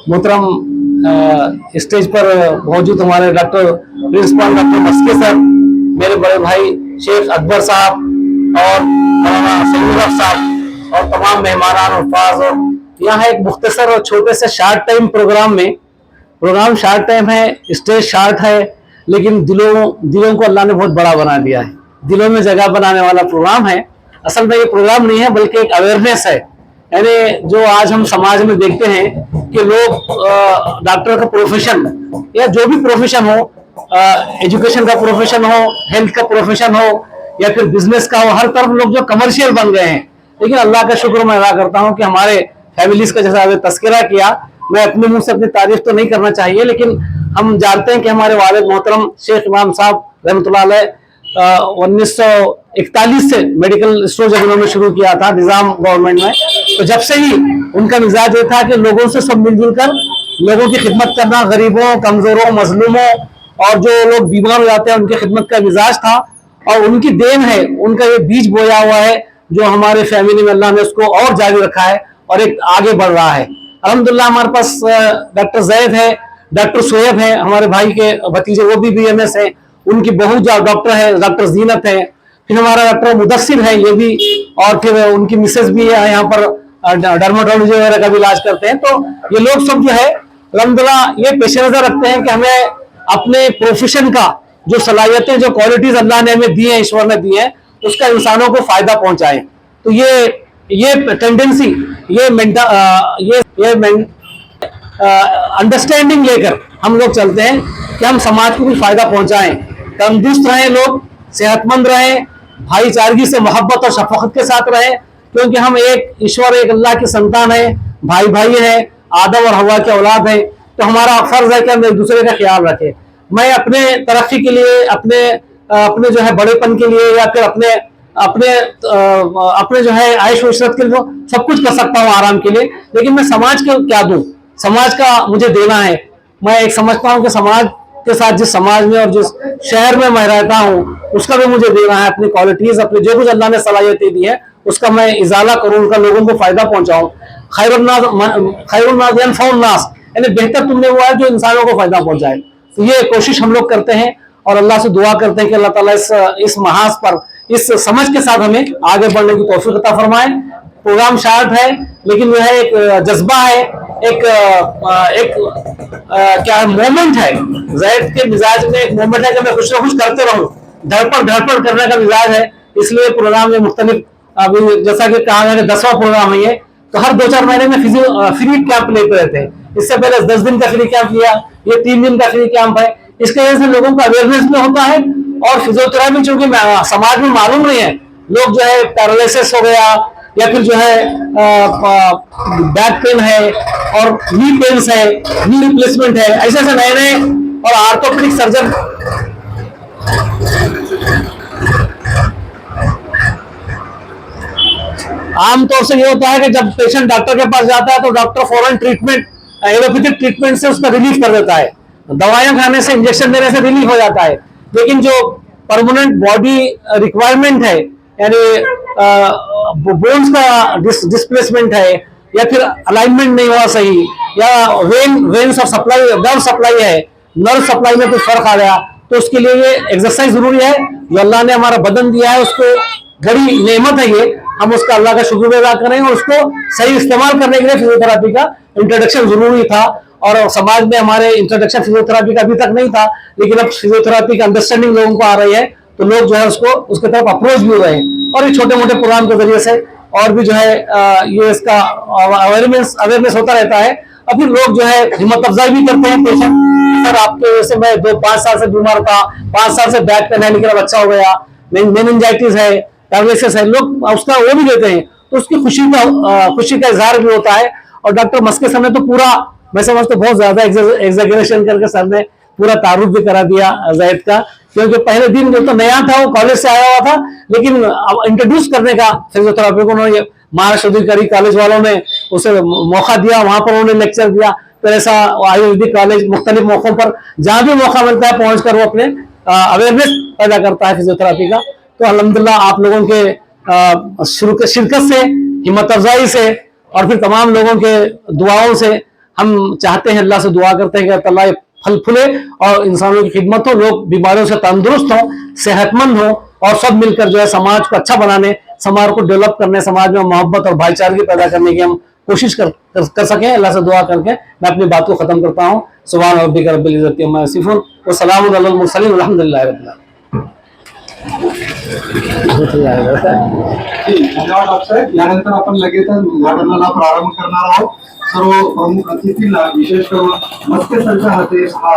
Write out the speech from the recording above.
मोहतरम स्टेज पर मौजूद हमारे doctor principal doctor Maske sir, मेरे बड़े भाई शेख अकबर साहब और मौलाना सईद साहब और तमाम मेहमान अल्फाज। और यहाँ एक मुख्तसर और छोटे से short time program short time है, स्टेज शार्ट है, लेकिन दिलों को अल्लाह ने बहुत बड़ा बना दिया है। दिलों में जगह बनाने वाला प्रोग्राम है। असल में ये प्रोग्राम नहीं है बल्कि एक अवेयरनेस है। यानी जो आज हम समाज में देखते हैं कि लोग डॉक्टर का प्रोफेशन या जो भी प्रोफेशन हो, एजुकेशन का प्रोफेशन हो, हेल्थ का प्रोफेशन हो या फिर बिजनेस का हो, हर तरफ लोग जो कमर्शियल बन गए हैं। लेकिन अल्लाह का शुक्र मैं अदा करता हूँ कि हमारे फैमिलीज का जैसा अभी तस्करा किया, मैं अपने मुंह से अपनी तारीफ तो नहीं करना चाहिए, लेकिन हम जानते हैं कि हमारे वालिद मोहतरम शेख इमाम साहब रहमतुल्लाह अलैह 1941 से मेडिकल स्टोर जब उन्होंने शुरू किया था निजाम गवर्नमेंट में, तो जब से ही उनका मिजाज ये था कि लोगों से सब मिलजुल कर लोगों की खिदमत करना, गरीबों, कमजोरों, मजलूमों और जो लोग बीमार हो जाते हैं उनकी खिदमत का मिजाज था। और उनकी देन है, उनका ये बीज बोया हुआ है जो हमारे फैमिली में अल्लाह ने उसको और जारी रखा है और एक आगे बढ़ रहा है। अल्हम्दुलिल्लाह हमारे पास डॉक्टर जैद है, डॉक्टर शोएब है, हमारे भाई के भतीजे, वो भी BMS है, उनकी बहू डॉक्टर है, डॉक्टर जीनत है, फिर हमारा डॉक्टर मुदस्सिर है ये भी, और फिर उनकी मिसेज भी है यहाँ पर डर्माटोलॉजी वगैरह का भी इलाज करते हैं। तो ये लोग सब जो है अल्हम्दुलिल्लाह ये पेश नजर रखते हैं कि हमें अपने प्रोफेशन का जो सलाहियतें, जो क्वालिटीज अल्लाह ने हमें दी है, ईश्वर ने दी है, उसका इंसानों को फायदा पहुंचाए। तो ये टेंडेंसी, ये अंडरस्टैंडिंग लेकर हम लोग चलते हैं कि हम समाज को भी फायदा पहुंचाएं, तंदुरुस्त रहें, लोग सेहतमंद रहें, भाईचारगी से मोहब्बत और शफकत के साथ रहें, क्योंकि हम एक ईश्वर, एक अल्लाह की संतान है, भाई भाई है, आदम और हवा के औलाद है। तो हमारा फर्ज है कि हम एक दूसरे का ख्याल रखें। मैं अपने तरक्की के लिए, अपने जो है बड़ेपन के लिए या फिर अपने अपने अपने जो है आयुष इशरत के लिए सब कुछ कर सकता हूँ आराम के लिए, लेकिन मैं समाज को क्या दूं, समाज का मुझे देना है। मैं एक समझता हूँ कि समाज के साथ, जिस समाज में और जिस शहर में मैं रहता हूँ, उसका भी मुझे देना है। अपनी क्वालिटीज, अपने जो कुछ अल्लाह ने सलाहियतें दी है उसका मैं इजाला करूँ, उनका लोगों को फायदा पहुंचाऊं। खैरुन्नास यानी बेहतर तुमने हुआ है जो इंसानों को फायदा पहुंचाए। तो ये कोशिश हम लोग करते हैं और अल्लाह से दुआ करते हैं कि अल्लाह ताला इस महाज पर इस समझ के साथ हमें आगे बढ़ने की तौफीक अता फरमाए। प्रोग्राम शार्ट है लेकिन यह एक जज्बा है, एक क्या मोमेंट है। जैद के मिजाज में एक मोमेंट है कि मैं कुछ ना कुछ करते रहूं, धड़पड़ करने का मिजाज है। इसलिए प्रोग्राम में मुख्तलिफ, अभी जैसा कि कहा गया 10वां प्रोग्राम है ये, तो हर 2-4 महीने में फ्री कैंप लेते रहते हैं। इससे पहले 10 दिन का फ्री कैंप लिया, ये 3 दिन का फ्री कैंप है। इसके वजह से लोगों का अवेयरनेस भी होता है और फिजियोथेरेपी चूंकि समाज में मालूम नहीं है, लोग जो है पैरालिसिस हो गया या फिर जो है बैक पेन है और नी पेन्स है, नी रिप्लेसमेंट है, ऐसे ऐसे नए नए और आर्थोपेडिक सर्जन आमतौर से ये होता है कि जब पेशेंट डॉक्टर के पास जाता है तो डॉक्टर फौरन ट्रीटमेंट, एलोपैथिक ट्रीटमेंट से उसका रिलीफ कर देता है, दवाइयां खाने से, इंजेक्शन देने से रिलीफ हो जाता है। लेकिन जो परमानेंट बॉडी रिक्वायरमेंट है, यानी बोन्स का डिस्प्लेसमेंट है या फिर अलाइनमेंट नहीं हुआ सही, या veins of supply, nerve supply है, नर्व सप्लाई में कुछ फर्क आ गया, तो उसके लिए ये एक्सरसाइज जरूरी है। जो अल्लाह ने हमारा बदन दिया है उसको बड़ी नेमत है ये, हम उसका अल्लाह का शुक्र अदा करें और उसको सही इस्तेमाल करने के लिए फिजियोथेरेपी का इंट्रोडक्शन जरूरी था। और समाज में हमारे इंट्रोडक्शन फिजियोथेरेपी का अभी तक नहीं था, लेकिन अब फिजियोथेरेपी की अंडरस्टैंडिंग लोगों को आ रही है, तो लोग जो है उसको उसके तरफ अप्रोच भी हो रहे हैं। और ये छोटे मोटे प्रोग्राम के जरिए से और भी जो है ये इसका अवेयरनेस होता रहता है। और फिर लोग जो है हिम्मत अफजाई भी करते हैं पेशेंट, सर आपके वजह से मैं 5 साल से बीमार था, 5 साल से बैक पेन है लेकिन अब अच्छा हो गया, मेनिंजाइटिस है, पैरालिसिस है, लोग उसका वो भी देते हैं, तो उसकी खुशी का इजहार भी होता है। और डॉक्टर मस्के सर ने तो पूरा, मैं समझता बहुत ज्यादा एग्जैगरेशन करके सर ने पूरा तारुफ भी करा दिया जैद का, क्योंकि पहले दिन जो तो नया था, वो कॉलेज से आया हुआ था, लेकिन इंट्रोड्यूस करने का फिजियोथेरेपी को उन्होंने महाराष्ट्र अधिकारी कॉलेज वालों ने उसे मौका दिया, वहां पर उन्होंने लेक्चर दिया। फिर ऐसा आयुर्वेदिक कॉलेज मुख्तलिफ मौकों पर जहां भी मौका मिलता है पहुंच कर वो अपने अवेयरनेस पैदा करता है फिजियोथेरेपी का। तो अल्हम्दुलिल्लाह आप लोगों के शिरकत से, हिम्मत अफजाई से और फिर तमाम लोगों के दुआओं से हम चाहते हैं, अल्लाह से दुआ करते हैं कि अल्लाह ये फल फूले और इंसानों की खिदमत हो, लोग बीमारियों से तंदुरुस्त हो, सेहतमंद हो और सब मिलकर जो है समाज को अच्छा बनाने, समाज को डेवलप करने, समाज में मोहब्बत और भाईचारगी पैदा करने की हम कोशिश कर सकें। अल्लाह से दुआ करके मैं अपनी बात को खत्म करता हूँ। सुभान रब्बिक रब्बिल इज्जति अम्मा यसिफून व सलामुन अलल मुरसलीन वल्हम्दुलिल्लाहि रब्बिल आलमीन। धन्यवाद साहेब. यानंतर आपण लगेच उद्घाटनाला प्रारंभ करणार आहोत. सर्व प्रमुख अतिथींना विशेष करून मत्स्य संघ